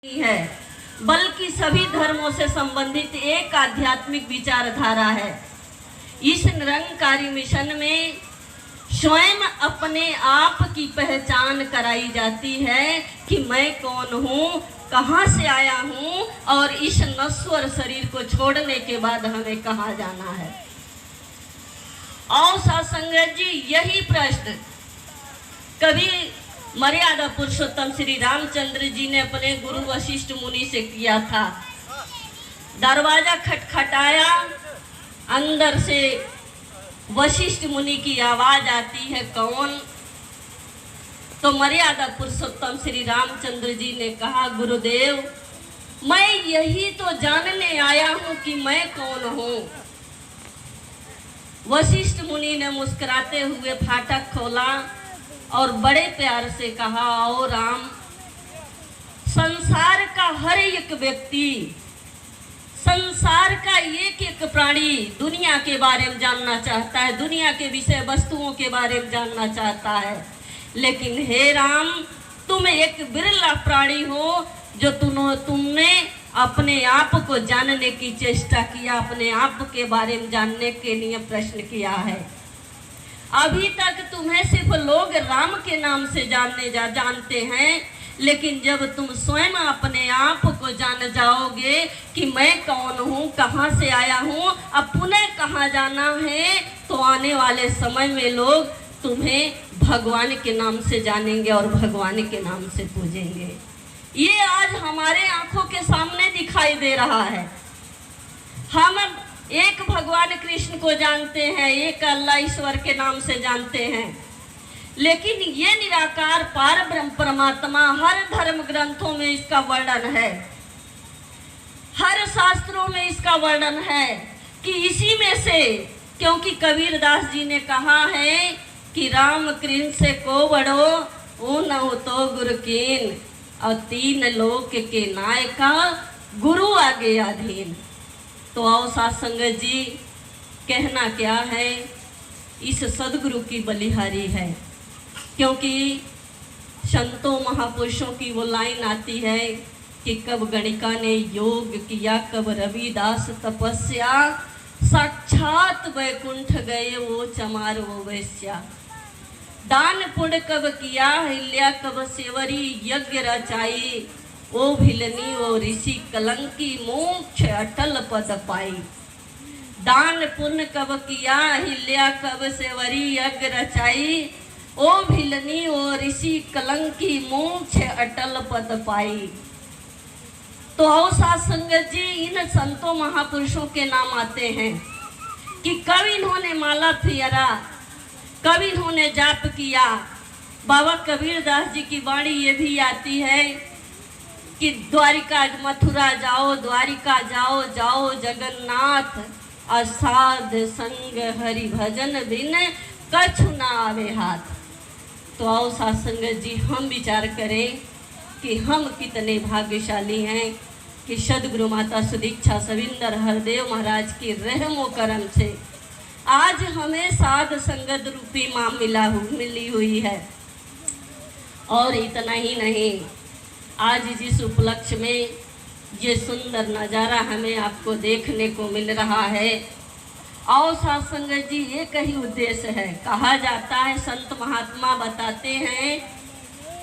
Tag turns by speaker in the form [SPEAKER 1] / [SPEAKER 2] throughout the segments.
[SPEAKER 1] है, बल्कि सभी धर्मों से संबंधित एक आध्यात्मिक विचारधारा है। इस निरंकारी मिशन में स्वयं अपने आप की पहचान कराई जाती है कि मैं कौन हूँ, कहाँ से आया हूँ और इस नश्वर शरीर को छोड़ने के बाद हमें कहाँ जाना है। और सत्संग जी, यही प्रश्न कभी मर्यादा पुरुषोत्तम श्री रामचंद्र जी ने अपने गुरु वशिष्ठ मुनि से किया था। दरवाजा खटखटाया, अंदर से वशिष्ठ मुनि की आवाज आती है, कौन? तो मर्यादा पुरुषोत्तम श्री रामचंद्र जी ने कहा, गुरुदेव मैं यही तो जानने आया हूं कि मैं कौन हूं। वशिष्ठ मुनि ने मुस्कुराते हुए फाटक खोला और बड़े प्यार से कहा, ओ राम, संसार का हर एक व्यक्ति, संसार का एक एक प्राणी दुनिया के बारे में जानना चाहता है, दुनिया के विषय वस्तुओं के बारे में जानना चाहता है। लेकिन हे राम, तुम एक बिरला प्राणी हो जो तुमने अपने आप को जानने की चेष्टा किया, अपने आप के बारे में जानने के लिए प्रश्न किया है। अभी तक तुम्हें सिर्फ लोग राम के नाम से जानते हैं, लेकिन जब तुम स्वयं अपने आप को जान जाओगे कि मैं कौन हूँ, कहाँ से आया हूँ, अब पुनः कहाँ जाना है, तो आने वाले समय में लोग तुम्हें भगवान के नाम से जानेंगे और भगवान के नाम से पूजेंगे। ये आज हमारे आंखों के सामने दिखाई दे रहा है। हम एक भगवान कृष्ण को जानते हैं, एक अल्लाह ईश्वर के नाम से जानते हैं, लेकिन ये निराकार पार ब्रह्म परमात्मा हर धर्म ग्रंथों में इसका वर्णन है, हर शास्त्रों में इसका वर्णन है कि इसी में से, क्योंकि कबीरदास जी ने कहा है कि राम कृष्ण से को बड़ो ओ न हो तो गुरु कीन, और तीन लोक के नायका गुरु आगे अधीन। तो आओ सत्संग जी, कहना क्या है, इस सदगुरु की बलिहारी है। क्योंकि संतों महापुरुषों की वो लाइन आती है कि कब गणिका ने योग किया, कब रविदास तपस्या, साक्षात वैकुंठ गए वो चमार वो वैश्या। दान पुण्य कब किया हिल्या, कब सेवरी यज्ञ रचाई, ओ भिलनी ओ ऋषि कलंकी मोक्ष अटल पद पाई। दान पुण्य कब किया हिल्या, कब सेवरी यज्ञ रचाई, ओ भिलनी ओ ऋषि कलंकी मोक्ष अटल पद पाई। तो आओ सत्संग जी, इन संतों महापुरुषों के नाम आते हैं कि कब इन्होंने माला फेरा, कब इन्होंने जाप किया। बाबा कबीरदास जी की वाणी ये भी आती है कि द्वारिका मथुरा जाओ, द्वारिका जाओ जाओ जगन्नाथ, असाध संग हरि भजन बिन कछु ना आवे हाथ। तो आओ सत्संग जी, हम विचार करें कि हम कितने भाग्यशाली हैं कि सदगुरु माता सुदीक्षा सविंदर हरदेव महाराज की रहमो करम से आज हमें साध संगत रूपी मां मिली हुई है। और इतना ही नहीं, आज जिस उपलक्ष्य में ये सुंदर नज़ारा हमें आपको देखने को मिल रहा है, और सत्संग जी, एक ही उद्देश्य है। कहा जाता है, संत महात्मा बताते हैं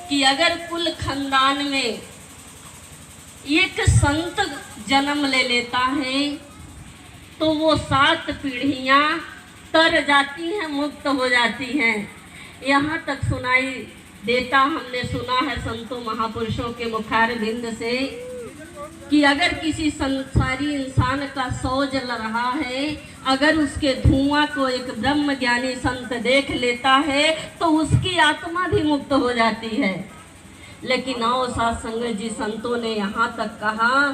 [SPEAKER 1] कि अगर कुल खानदान में एक संत जन्म ले लेता है तो वो 7 पीढ़ियां तर जाती हैं, मुक्त हो जाती हैं। यहाँ तक सुनाई देता, हमने सुना है संतों महापुरुषों के मुखार बिंद से कि अगर किसी संसारी इंसान का शव जल रहा है, अगर उसके धुआं को एक ब्रह्म ज्ञानी संत देख लेता है तो उसकी आत्मा भी मुक्त हो जाती है। लेकिन आओ सत्संग जी, संतों ने यहाँ तक कहा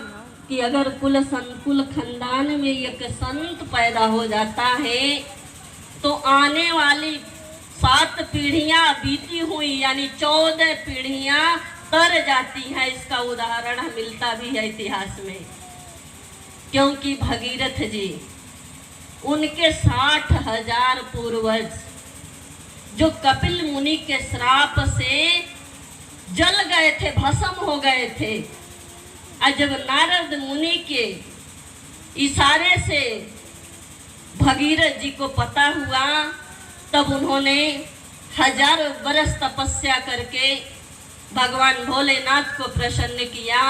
[SPEAKER 1] कि अगर कुल खानदान में एक संत पैदा हो जाता है तो आने वाली 7 पीढ़ियां बीती हुई, यानी 14 पीढ़ियां तर जाती है। इसका उदाहरण मिलता भी है इतिहास में, क्योंकि भगीरथ जी, उनके 60,000 पूर्वज जो कपिल मुनि के श्राप से जल गए थे, भस्म हो गए थे, और जब नारद मुनि के इशारे से भगीरथ जी को पता हुआ, तब उन्होंने हजारों बरस तपस्या करके भगवान भोलेनाथ को प्रसन्न किया।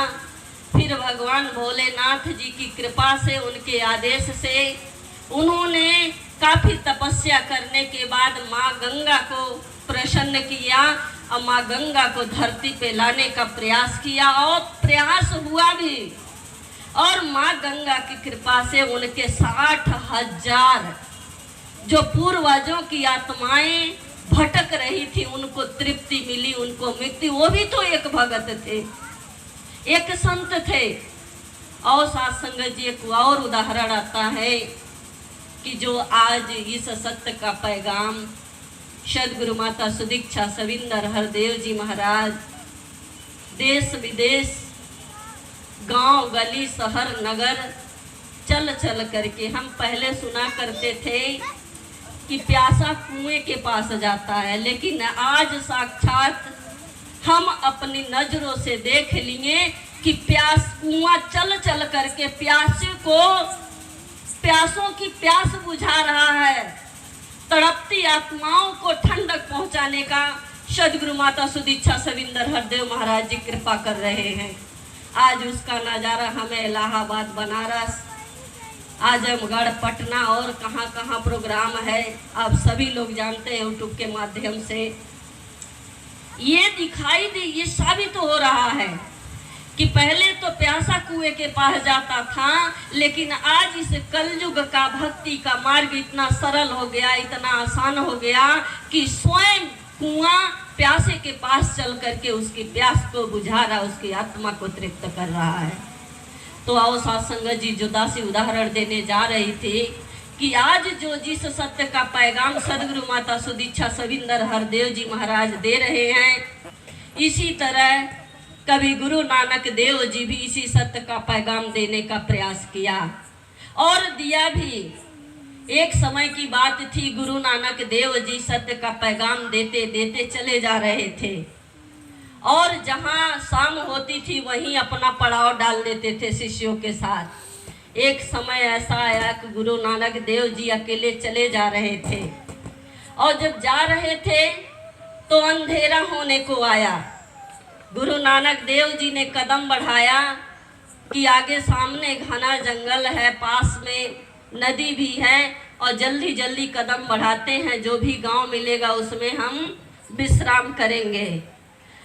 [SPEAKER 1] फिर भगवान भोलेनाथ जी की कृपा से, उनके आदेश से उन्होंने काफी तपस्या करने के बाद माँ गंगा को प्रसन्न किया और माँ गंगा को धरती पे लाने का प्रयास किया, और प्रयास हुआ भी। और माँ गंगा की कृपा से उनके 60,000 जो पूर्वजों की आत्माएं भटक रही थी, उनको तृप्ति मिली, उनको मुक्ति। वो भी तो एक भगत थे, एक संत थे। और सत्संग जी एक और उदाहरण आता है कि जो आज इस सत्य का पैगाम सदगुरु माता सुदीक्षा सविंदर हरदेव जी महाराज देश विदेश, गांव गली शहर नगर चल चल करके, हम पहले सुना करते थे कि प्यासा कुएं के पास जाता है, लेकिन आज साक्षात हम अपनी नजरों से देख लिए कि कुआं चल चल करके प्यासों की प्यास बुझा रहा है। तड़पती आत्माओं को ठंडक पहुंचाने का सदगुरु माता सुदीक्षा सविंदर हरदेव महाराज जी कृपा कर रहे हैं। आज उसका नज़ारा हमें इलाहाबाद, बनारस, आजमगढ़, पटना और कहां कहां प्रोग्राम है, आप सभी लोग जानते हैं यूट्यूब के माध्यम से। ये दिखाई दे, ये साबित हो रहा है कि पहले तो प्यासा कुएं के पास जाता था, लेकिन आज इस कलयुग का भक्ति का मार्ग इतना सरल हो गया, इतना आसान हो गया कि स्वयं कुआं प्यासे के पास चल करके उसकी प्यास को बुझा रहा, उसकी आत्मा को तृप्त कर रहा है। तो आओ सत्संग जी जो दासी उदाहरण देने जा रही थी कि आज जो जिस सत्य का पैगाम सदगुरु माता सुदीक्षा सविंदर हरदेव जी महाराज दे रहे हैं, इसी तरह कभी गुरु नानक देव जी भी इसी सत्य का पैगाम देने का प्रयास किया और दिया भी। एक समय की बात थी, गुरु नानक देव जी सत्य का पैगाम देते देते चले जा रहे थे और जहां शाम होती थी वहीं अपना पड़ाव डाल देते थे शिष्यों के साथ। एक समय ऐसा आया कि गुरु नानक देव जी अकेले चले जा रहे थे और जब जा रहे थे तो अंधेरा होने को आया। गुरु नानक देव जी ने कदम बढ़ाया कि आगे सामने घना जंगल है, पास में नदी भी है और जल्दी जल्दी कदम बढ़ाते हैं, जो भी गांव मिलेगा उसमें हम विश्राम करेंगे।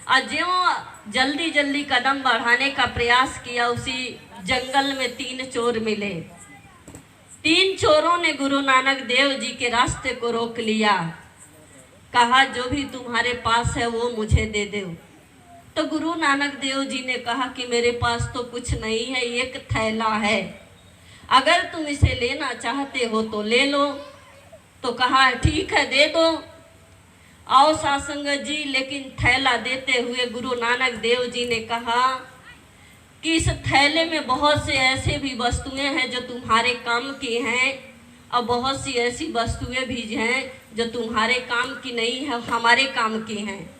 [SPEAKER 1] और जो जल्दी जल्दी कदम बढ़ाने का प्रयास किया, उसी जंगल में 3 चोर मिले। 3 चोरों ने गुरु नानक देव जी के रास्ते को रोक लिया, कहा जो भी तुम्हारे पास है वो मुझे दे दो। तो गुरु नानक देव जी ने कहा कि मेरे पास तो कुछ नहीं है, एक थैला है, अगर तुम इसे लेना चाहते हो तो ले लो। तो कहा ठीक है दे दो। आओ सत्संग जी, लेकिन थैला देते हुए गुरु नानक देव जी ने कहा कि इस थैले में बहुत से ऐसे भी वस्तुएं हैं जो तुम्हारे काम की हैं और बहुत सी ऐसी वस्तुएं भी हैं जो तुम्हारे काम की नहीं है, हमारे काम की हैं।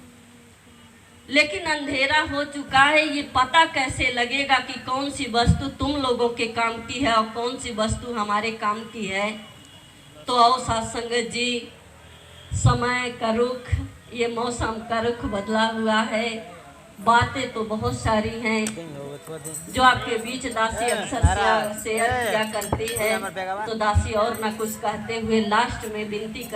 [SPEAKER 1] लेकिन अंधेरा हो चुका है, ये पता कैसे लगेगा कि कौन सी वस्तु तुम लोगों के काम की है और कौन सी वस्तु हमारे काम की है। तो आओ सत्संग जी, समय का रुख, ये मौसम का रुख बदला हुआ है, बातें तो बहुत सारी हैं जो आपके बीच दासी अक्सर शेयर किया करती है। तो दासी और ना कुछ कहते हुए लास्ट में विनती